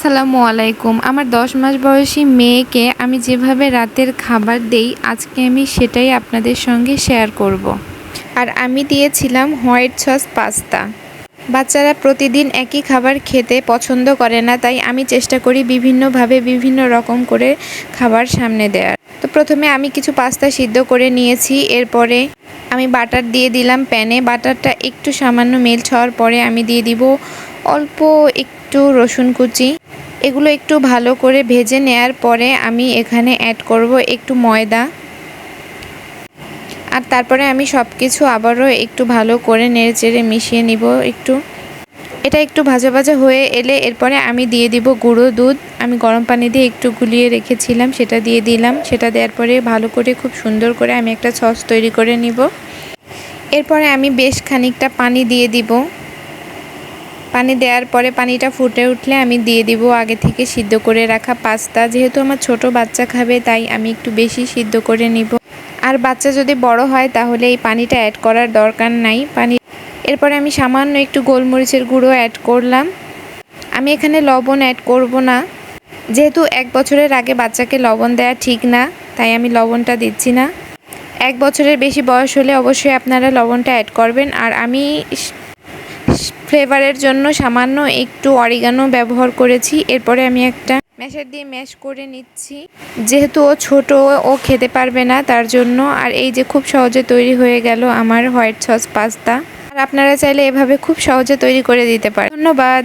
আসসালামু আলাইকুম। আমার 10 মাস বয়সী মেয়েকে আমি যেভাবে রাতের খাবার দেই, আজকে আমি সেটাই আপনাদের সঙ্গে শেয়ার করব। আর আমি দিয়েছিলাম হোয়াইট সস পাস্তা। বাচ্চারা প্রতিদিন একই খাবার খেতে পছন্দ করে না, তাই আমি চেষ্টা করি বিভিন্নভাবে বিভিন্ন রকম করে খাবার সামনে দেওয়ার। তো প্রথমে আমি কিছু পাস্তা সিদ্ধ করে নিয়েছি, এরপরে আমি বাটার দিয়ে দিলাম প্যানে। বাটারটা একটু সামান্য মেল্ট হওয়ার পরে আমি দিয়ে দিব অল্প একটু রসুন কুচি। এগুলো একটু ভালো করে ভেজে নেয়ার পরে আমি এখানে অ্যাড করব একটু ময়দা। আর তারপরে আমি সব কিছু আবারও একটু ভালো করে নেড়েচেড়ে মিশিয়ে নিব। এটা একটু ভাজা ভাজা হয়ে এলে এরপরে আমি দিয়ে দিব গুঁড়ো দুধ। আমি গরম পানি দিয়ে একটু গুলিয়ে রেখেছিলাম, সেটা দিয়ে দিলাম। সেটা দেওয়ার পরে ভালো করে খুব সুন্দর করে আমি একটা সস তৈরি করে নিব। এরপরে আমি বেশ খানিকটা পানি দিয়ে দিব। পানি দেওয়ার পরে পানিটা ফুটে উঠলে আমি দিয়ে দিব আগে থেকে সিদ্ধ করে রাখা পাস্তা। যেহেতু আমার ছোট বাচ্চা খাবে, তাই আমি একটু বেশি সিদ্ধ করে নিব। আর বাচ্চা যদি বড় হয় তাহলে এই পানিটা অ্যাড করার দরকার নাই। এরপরে আমি সামান্য একটু গোলমরিচের গুঁড়ো অ্যাড করলাম। আমি এখানে লবণ অ্যাড করব না, যেহেতু 1 বছরের আগে বাচ্চাকে লবণ দেওয়া ঠিক না, তাই আমি লবণটা দিচ্ছি না। 1 বছরের বেশি বয়স হলে অবশ্যই আপনারা লবণটা অ্যাড করবেন। আর আমি ফ্লেভারের জন্য সামান্য একটু অরিগানো ব্যবহার করেছি। এরপরে আমি একটা ম্যাশার দিয়ে ম্যাশ করে নিচ্ছি, যেহেতু ও ছোট, ও খেতে পারবে না, তার জন্য। আর এই যে খুব সহজে তৈরি হয়ে গেল আমার হোয়াইট সস পাস্তা। আর আপনারা চাইলে এভাবে খুব সহজে তৈরি করে দিতে পারেন। ধন্যবাদ।